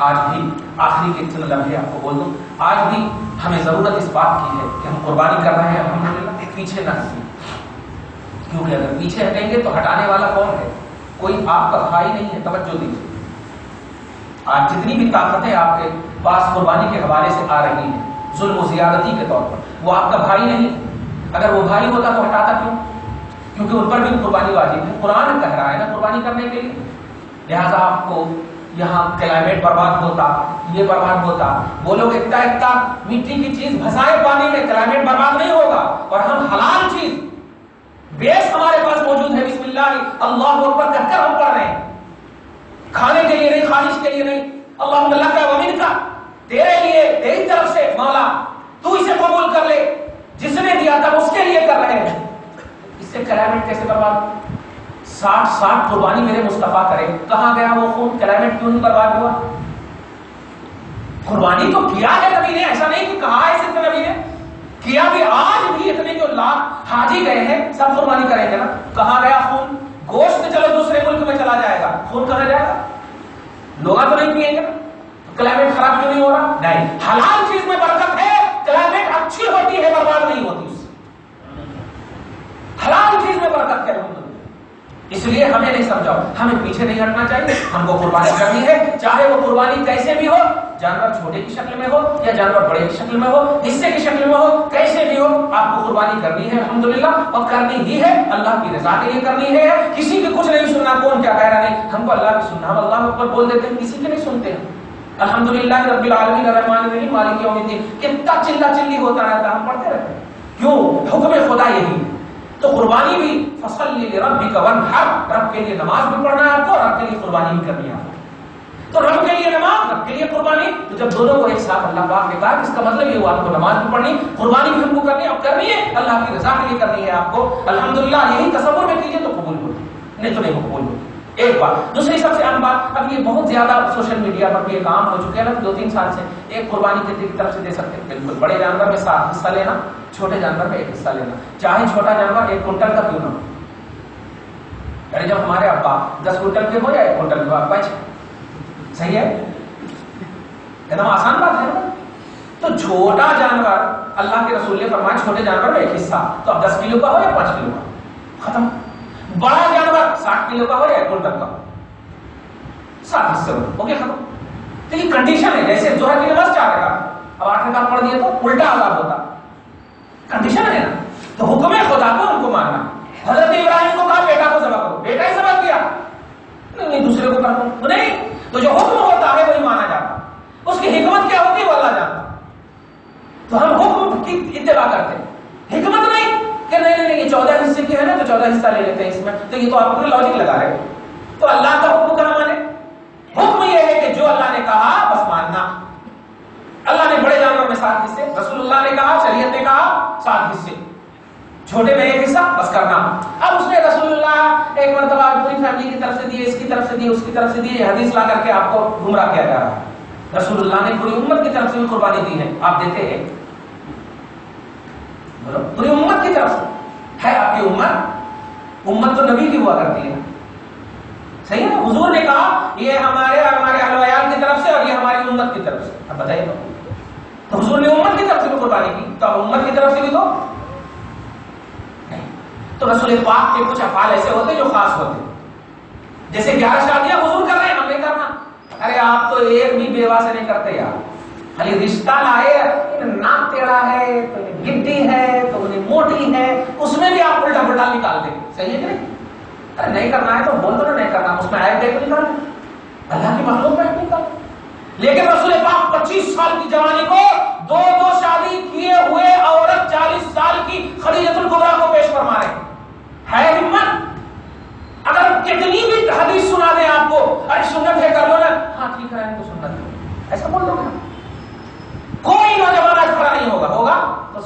A: آج بھی آخری کے چند لمحے آپ کو بول دوں، آج بھی ہمیں ضرورت اس بات کی ہے کہ ہم قربانی کر رہے ہیں الحمدللہ پیچھے نہ ہٹیں، کیونکہ اگر پیچھے ہٹیں گے تو ہٹانے والا کون ہے؟ کوئی آپ کا بھائی نہیں ہے۔ توجہ دیجیے، آج جتنی بھی طاقتیں آپ کے پاس قربانی کے حوالے سے آ رہی ہیں ظلم و زیادتی کے طور پر، وہ آپ کا بھائی نہیں۔ اگر وہ بھائی ہوتا تو ہٹاتا کیوں؟ کیونکہ ان پر بھی قربانی واجب ہے، قرآن کہہ رہا ہے نا قربانی کرنے کے لیے۔ لہذا آپ کو یہاں کلائمیٹ برباد ہوتا، یہ برباد ہوتا، وہ لوگ اتنا اتنا مٹی کی چیز بھسائے پانی میں، کلائمیٹ برباد نہیں ہوگا، اور ہم حلال چیز بیس ہمارے پاس موجود ہے، بسم اللہ اللہ اکبر کہہ کر ہم پڑھ رہے ہیں، کھانے کے لیے نہیں، خواہش کے لیے نہیں، اللہم لک و منک، تیرے لیے، تیری طرف سے مولا تو اسے قبول کر لے، جس نے دیا تھا اس کے لیے کر رہے ہیں۔ اس سے کلائمیٹ کیسے برباد؟ 60 قربانی میرے مصطفیٰ کرے، کہاں گیا وہ خون؟ کلائمیٹ کیوں نہیں برباد ہوا؟ قربانی تو کیا ہے نبی نے، ایسا نہیں کہ کہا ہے صرف نبی نے، کیا بھی۔ آج بھی اتنے جو لاکھ حاجی گئے ہیں سب قربانی کریں گے نا، کہاں گیا خون؟ گوشت چلو دوسرے ملک میں چلا جائے گا، خون کہاں جائے گا؟ لوگ تو نہیں پیئیں گے نا، کلائمیٹ خراب کیوں نہیں ہو رہا؟ نہیں، حلال چیز میں برکت ہے، کلائمیٹ اچھی ہوتی ہے، برباد نہیں ہوتی اس سے، حلال چیز میں برکت ہے۔ اس لیے ہمیں نہیں سمجھاؤ، ہمیں پیچھے نہیں ہٹنا چاہیے، ہم کو قربانی کرنی ہے، چاہے وہ قربانی کیسے بھی ہو، جانور چھوٹے کی شکل میں ہو یا جانور بڑے کی شکل میں ہو، حصے کی شکل میں ہو، کیسے بھی ہو، آپ کو قربانی کرنی ہے الحمدللہ، اور کرنی ہی ہے، اللہ کی رضا کے لیے کرنی ہے، کسی کی کچھ نہیں سننا، کون کیا کہہ رہا نہیں، ہم کو اللہ کی سننا، ہم اللہ اکبر بول دیتے ہیں، کسی کی نہیں سنتے ہیں۔ الحمدللہ رب العالمین الرحمن الرحیم مالک یوم الدین، کتنا چلا چلی ہوتا رہتا، ہم پڑھتے رہتے ہیں، کیوں؟ حکم خدا یہی۔ تو قربانی بھی فصلی لربک وانحر، رب کے لیے نماز بھی پڑھنا ہے آپ کو، رب کے لیے قربانی بھی کرنی ہے آپ کو۔ تو رب کے لیے نماز، رب کے لیے قربانی، تو جب دونوں کو ایک ساتھ اللہ پاک نے کہا، اس کا مطلب یہ ہوا آپ کو نماز بھی پڑھنی، قربانی بھی ہم کو کرنی، اب کرنی ہے اللہ کی رضا کے لیے کرنی ہے آپ کو، الحمدللہ یہی تصور میں کیجیے تو قبول ہوتی، نہیں تو نہیں قبول ہوتی۔ ایک بات، دوسری سب سے اہم بات، اب یہ بہت زیادہ سوشل میڈیا پر بھی یہ کام ہو چکے ہیں نا 2-3 سال سے، ایک قربانی کی طرف سے دے سکتے ہیں، بالکل بڑے جانور میں 7 حصہ لینا، چھوٹے جانور میں 1 حصہ لینا، چاہے چھوٹا جانور 1 کنٹل کا کیوں نہ ہو۔ ارے جب ہمارے ابا 10 کنٹل کے ہو یا 1 کنٹل کے ہو، ابا صحیح ہے، ایک دم آسان بات ہے نا۔ تو چھوٹا جانور اللہ کے رسول نے فرمایا چھوٹے جانور میں 1 حصہ، تو اب 10 کلو کا ہو یا 5 کلو کا، ختم۔ بڑا جانور 60 کلو کا ہو یا 1 کنٹل کا، 7 حصے ہو گیا، ختم۔ تو یہ کنڈیشن ہے، جیسے ظہر کی نماز 4 رکعت، اب 8 رکعت پڑھ دیے تو الٹا عذاب ہوتا، کنڈیشن ہے نا۔ تو حکم خدا کو ان کو ماننا، حضرت ابراہیم کو کہا بیٹا کو ذبح کرو، بیٹا ہی ذبح کیا، نہیں دوسرے کو کرتا ہوں، نہیں، تو جو حکم ہوتا ہے وہی مانا جاتا، اس کی حکمت کیا ہوتی ہے وہ اللہ جانتا۔ تو ہم حکم کی اتباع کرتے ہیں، حکمت نہیں کہ نہیں یہ 14 حصے کی ہے نا تو 14 حصہ لے لیتے ہیں اس میں، تو یہ تو آپ اپنا لاجک لگا رہے ہیں۔ تو اللہ کا حکم کہاں مانے؟ حکم یہ ہے کہ جو اللہ نے کہا بس ماننا۔ اللہ نے بڑے جانور میں 7 حصے، رسول اللہ نے کہا، شریعت نے کہا 7 حصے، چھوٹے میں 1 حصہ بس کرنا۔ اب اس نے رسول اللہ ایک مرتبہ پوری فیملی کی طرف سے دیے، اس کی طرف سے دیے، اس کی طرف سے دیے، حدیث لا کر کے آپ کو گمراہ کیا جا رہا ہے۔ رسول اللہ نے پوری امت کی طرف سے بھی قربانی دی ہے، آپ دیتے ہیں؟ بولو، پوری امت کی طرف سے ہے آپ کی امت تو نبی کی ہوا کرتی ہے، صحیح ہے نا؟ حضور نے کہا یہ ہمارے اہل و عیال کی طرف سے اور یہ ہماری امت کی طرف سے، اب بتائیے تو حضور نے امت کی طرف سے بھی قربانی کی، تو اب امت کی طرف سے بھی تو نہیں۔ تو رسول پاک کے کچھ افعال ایسے ہوتے جو خاص ہوتے، جیسے 11 شادیاں حضور کر رہے ہیں، ہم نہیں کرنا۔ ارے آپ تو ایک بھی بیوہ سے نہیں کرتے یار، خالی رشتہ لائے، ناک ٹیڑھا ہے تو گڈی ہے تو موٹی ہے، اس میں بھی آپ الٹا پلٹا نکال دیں، صحیح ہے کہ نہیں؟ ارے نہیں کرنا ہے تو بول دو نا نہیں کرنا، اس میں عیب دیکھ نکال، اللہ کی مخلوق میں نکال۔ لیکن رسول پاک 25 سال کی جوانی کو 2 شادی کیے ہوئے عورت 40 سال کی خدیجۃ الکبریٰ کو پیش فرما رہے ہیں، ہے ہمت؟ اگر کتنی بھی حدیث سنا دیں آپ کو، ارے سنت ہے کر لو نا، ہاں ٹھیک ہے ان کو سنت ہے، ایسا بول دو گے؟ کوئی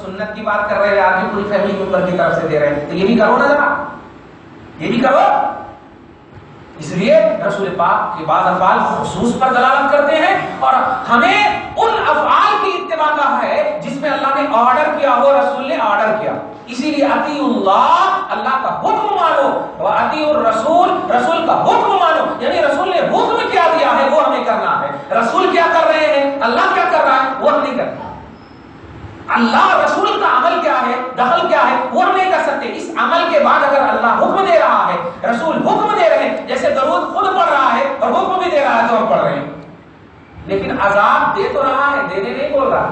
A: سنت کی بات کر رہے ہیں، آپ بھی پوری فیملی ممبر کی طرف سے دے رہے ہیں، تو یہ بھی کرو نا ذرا، یہ بھی کرو۔ اس لیے رسول پاک کے بعض افعال خصوص پر دلالت کرتے ہیں، اور ہمیں ان افعال کی اتباع کا ہے جس میں اللہ نے آرڈر کیا ہو، رسول نے آرڈر کیا۔ اسی لیے اطیعوا اللہ، اللہ کا حکم مانو، واطیعوا الرسول، رسول کا حکم مانو، یعنی رسول نے حکم کیا دیا ہے وہ ہمیں کرنا ہے۔ رسول کیا کر رہے ہیں، اللہ کیا کر رہا ہے، وہ ہم نہیں کرتے۔ اللہ رسول کا عمل کیا ہے، دخل کیا ہے، وہ ہم نہیں کر سکتے۔ اس عمل کے بعد اگر اللہ حکم دے رہا ہے، رسول حکم دے رہے ہیں، جیسے درود خود پڑھ رہا ہے اور حکم بھی دے رہا ہے تو ہم پڑھ رہے ہیں، لیکن عذاب دے تو رہا ہے، دینے نہیں بول رہا،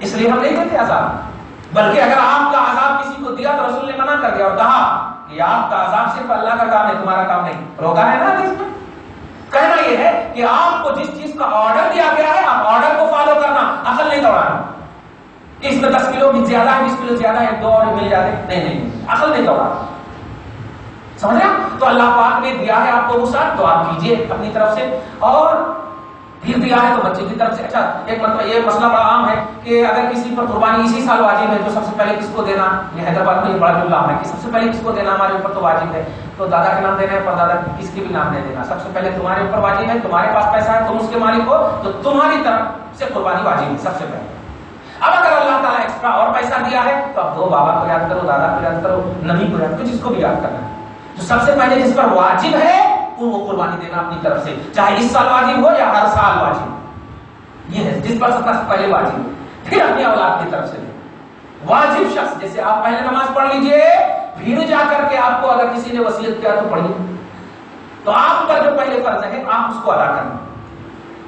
A: اس لیے ہم نہیں دیتے عذاب۔ بلکہ اگر آپ کا عذاب کسی کو دیا تو رسول نے منع کر دیا اور کہا کہ آپ کا عذاب صرف اللہ کا کام ہے، تمہارا کام نہیں، روکا ہے نا حدیث میں۔ کہنا یہ ہے کہ آپ کو جس چیز کا آرڈر دیا گیا ہے آپ آرڈر کو فالو کرنا، عقل نہیں دوڑانا۔ اس میں 10 کلو بھی زیادہ ہے، 20 کلو زیادہ ہے، 2 اور مل جاتے، نہیں، عقل نہیں دوڑا، سمجھ رہے؟ تو اللہ پاک نے دیا ہے آپ کو وسعت تو آپ کیجئے اپنی طرف سے، اور پھر دیا ہے تو بچے کی طرف سے۔ اچھا، ایک مطلب یہ مسئلہ بڑا عام ہے کہ اگر کسی پر قربانی اسی سال واجب ہے تو سب سے پہلے کس کو دینا، یہ حیدرآباد میں یہ بڑا جملہ ہے کہ سب سے پہلے کس کو دینا، ہمارے اوپر تو واجب ہے، تو دادا کا نام دینا ہے، پر دادا کس کی بھی نام نہیں دینا، سب سے پہلے تمہارے اوپر واجب ہے، تمہارے پاس پیسہ ہے، تم اس کے مالک ہو تو تمہاری طرف سے قربانی واجب ہے سب سے پہلے۔ اب اگر اللہ تعالیٰ ایکسٹرا اور پیسہ دیا ہے تو اب 2 بابا کو یاد کرو، دادا کو یاد کرو، نبی کو یاد کرو، جس کو بھی یاد کرنا ہے۔ تو سب سے پہلے جس پر واجب ہے وہ قربانی دینا اپنی طرف سے، چاہے اس سال واجب ہو یا ہر سال واجب، یہ ہے جس پر سب سے پہلے واجب ہے، پھر اپنی اولاد کی طرف سے دیں۔ واجب شخص، جیسے آپ پہلے نماز پڑھ لیجئے، پھر جا کر کے آپ کو اگر کسی نے وصیت کیا تو پڑھیے، تو آپ پر جو پہلے فرض ہے آپ اس کو ادا کرنا۔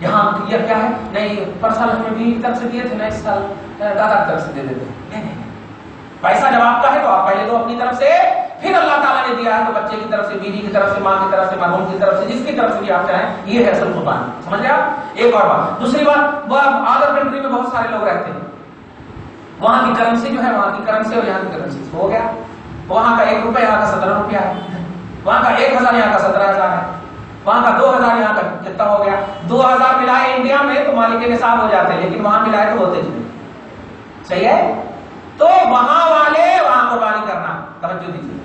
A: یہاں یہ کیا ہے، نہیں پر سال ہمیں بھی طرف سے دیے تھے نا، اس سال دادا کی طرف سے دے دیتے ہیں، نہیں، پیسہ جب آپ کا ہے تو آپ پہلے دو اپنی طرف سے، پھر اللہ تعالیٰ نے دیا ہے تو بچے کی طرف سے، بیوی کی طرف سے، ماں کی طرف سے، مرحوم کی طرف سے، جس کی طرف سے بھی آپ چاہیں، یہ ہے اصل قربانی، سمجھ رہے آپ؟ ایک اور بات، دوسری بات، وہ ادر کنٹری میں بہت سارے لوگ رہتے ہیں، وہاں کی کرنسی جو ہے، وہاں کی کرنسی اور یہاں کی کرنسی ہو گیا، وہاں کا 1 روپے یہاں کا 17 روپیہ ہے، وہاں کا 1000 یہاں کا 17,000 ہے، وہاں کا 2000 یہاں کا کتنا ہو گیا، 2000 ملائے انڈیا میں تو مالک نصاب ہو جاتے ہیں، لیکن وہاں ملائے تو ہوتے نہیں، صحیح ہے؟ تو وہاں والے وہاں قربانی کرنا، توجہ دیجیے،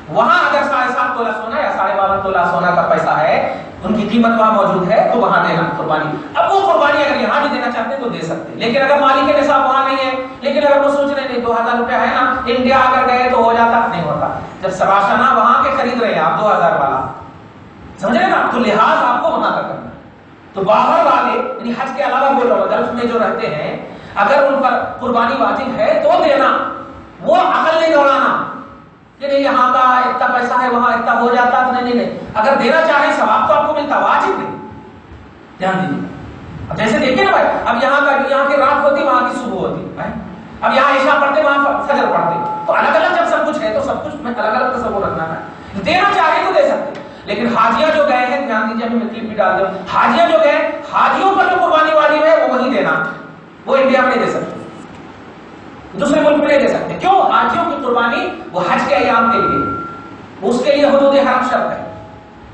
A: وہاں اگر 7.5 تولہ سونا یا 52.5 تولہ سونا کا پیسہ ہے، ان کی قیمت وہاں موجود ہے تو وہاں دینا قربانی۔ اب وہ قربانی اگر یہاں بھی دینا چاہتے ہیں تو دے سکتے ہیں، لیکن اگر مالک نصاب وہاں نہیں ہے، لیکن اگر وہ سوچ رہے ہیں 2000 روپے ہے نا، انڈیا اگر گئے تو ہو جاتا، نہیں ہوتا، جب سراشانہ وہاں کے خرید رہے ہیں آپ 2000 والا، سمجھ رہے نا، تو لحاظ آپ کو وہاں کا کرنا۔ تو باہر والے یعنی حج کے علاوہ بول رہا ہوں، گلف میں جو رہتے ہیں، اگر ان پر قربانی واجب ہے تو دینا، وہ عقل نہیں دوڑانا کہ نہیں یہاں کا اتنا پیسہ ہے وہاں اتنا ہو جاتا، تو نہیں، اگر دینا چاہیں ثواب تو آپ کو ملتا، واجب نہیں، دھیان دیجیے۔ اب جیسے دیکھیں نا بھائی، اب یہاں کی رات ہوتی وہاں کی صبح ہوتی ہے، اب یہاں عشاء پڑھتے وہاں فجر پڑھتے، تو الگ الگ جب سب کچھ ہے تو سب کچھ میں الگ الگ تصور رکھنا ہے، دینا چاہیں تو دے سکتے۔ لیکن حاجیاں جو گئے ہیں، دھیان دیجیے، ابھی میں کلپ بھی ڈال دوں، حاجیاں جو گئے، حاجیوں پر جو قربانی واجب ہے وہ وہی دینا، وہ انڈیا میں نہیں دے سکتے، دوسرے ملک میں نہیں دے سکتے، کیوں؟ حاجیوں کی قربانی وہ حج کے ایام کے لیے، اس کے لیے حدود حرم شرط ہے،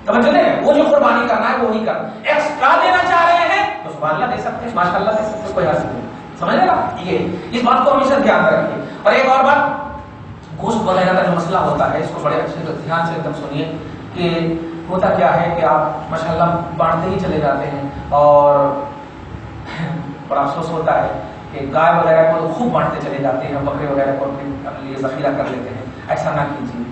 A: سمجھ رہے ہیں؟ وہ جو قربانی کرنا ہے وہ نہیں کرنا، ایکسٹرا دینا چاہ رہے ہیں تو سبحان اللہ دے سکتے ہیں، ماشاء اللہ دے سکتے ہیں، کوئی حرج نہیں، سمجھ رہے نا؟ یہ اس بات کو ہمیشہ دھیان رکھیے۔ اور ایک اور بات، گوشت وغیرہ کا جو مسئلہ ہوتا ہے، اس کو بڑے اچھے دھیان سے ایک دم سنیے کہ ہوتا کیا ہے کہ آپ ماشاءاللہ بانٹتے ہی چلے جاتے ہیں، اور بڑا افسوس ہوتا ہے کہ گائے وغیرہ کو خوب بانٹتے چلے جاتے ہیں، بکرے وغیرہ کو اپنے لیے ذخیرہ کر لیتے ہیں، ایسا نہ کیجیے۔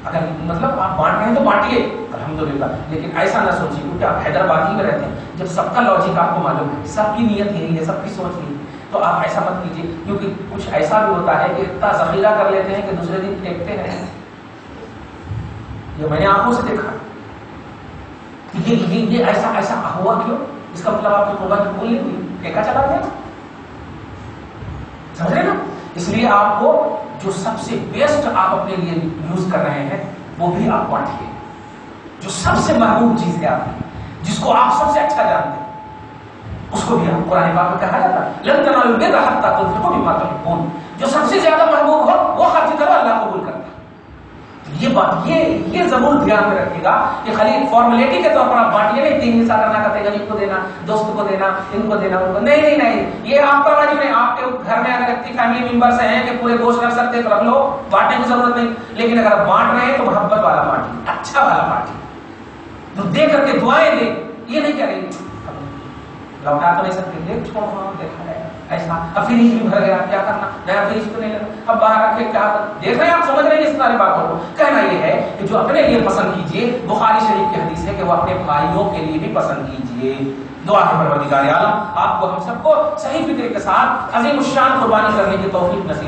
A: اگر مطلب آپ بانٹ رہے ہیں تو بانٹیے الحمدللہ، لیکن ایسا نہ سوچیے، کیونکہ آپ حیدرآبادی میں رہتے ہیں، جب سب کا لاجک آپ کو معلوم ہے، سب کی نیت یہی ہے، سب کی سوچ یہی ہے، تو آپ ایسا مت کیجیے، کیونکہ کچھ ایسا بھی ہوتا ہے کہ اتنا ذخیرہ کر لیتے ہیں کہ دوسرے دن پھینکتے ہیں، یہ میں نے آنکھوں سے دیکھا، یہ ایسا ہوا کیوں؟ اس کا مطلب آپ کی قربانی قبول نہیں ہوئی، پھینکا چلا گیا، سمجھ رہے نا؟ اس لیے آپ کو جو سب سے بیسٹ آپ اپنے لیے یوز کر رہے ہیں وہ بھی آپ بانٹیے، جو سب سے محبوب چیز ہے آپ کی، جس کو آپ سب سے اچھا جانتے ہیں، اس کو بھی آپ، قرآن پاک میں کہا جاتا ہے لن تنالوا البر حتى تنفقوا مما تحبون، جو سب سے زیادہ محبوب ہو وہ خرچ کرو، اللہ قبول کرتا ہے۔ یہ بات یہ ضرور دھیان میں رکھیے گا کہ خالی فارمیلٹی کے طور پر آپ بانٹیے نہیں، 3 حصہ کرنا کہتے ہیں غریب کو دینا، دوست کو دینا، ان کو دینا، ان کو نہیں، یہ آپ کا واجب نہیں. آپ کے گھر میں اگر اتنی فیملی ممبرس ہیں کہ پورے گوشت رکھ سکتے تو رکھ لو، بانٹنے کی ضرورت نہیں. لیکن اگر آپ بانٹ رہے ہیں تو محبت والا بانٹیے، اچھا والا بانٹیے، تو دے کر کے دعائیں دے. یہ نہیں کہہ رہی لوٹا تو نہیں سکتے، دیکھ چھوڑو دیکھا جائے ایسا. اب فریج بھی بھر گیا، کیا کرنا، نیا فریج تو نہیں لگا، اب باہر رکھ کے کیا دیکھ رہے ہیں آپ، سمجھ رہے ہیں اس ساری باتوں کو. کہنا یہ ہے کہ جو اپنے لیے پسند کیجیے، بخاری شریف کی حدیث ہے کہ وہ اپنے بھائیوں کے لیے بھی پسند کیجیے. دعا ہے پروردگار عالم آپ کو ہم سب کو صحیح فکر کے ساتھ عظیم الشان قربانی کرنے کی توفیق نصیب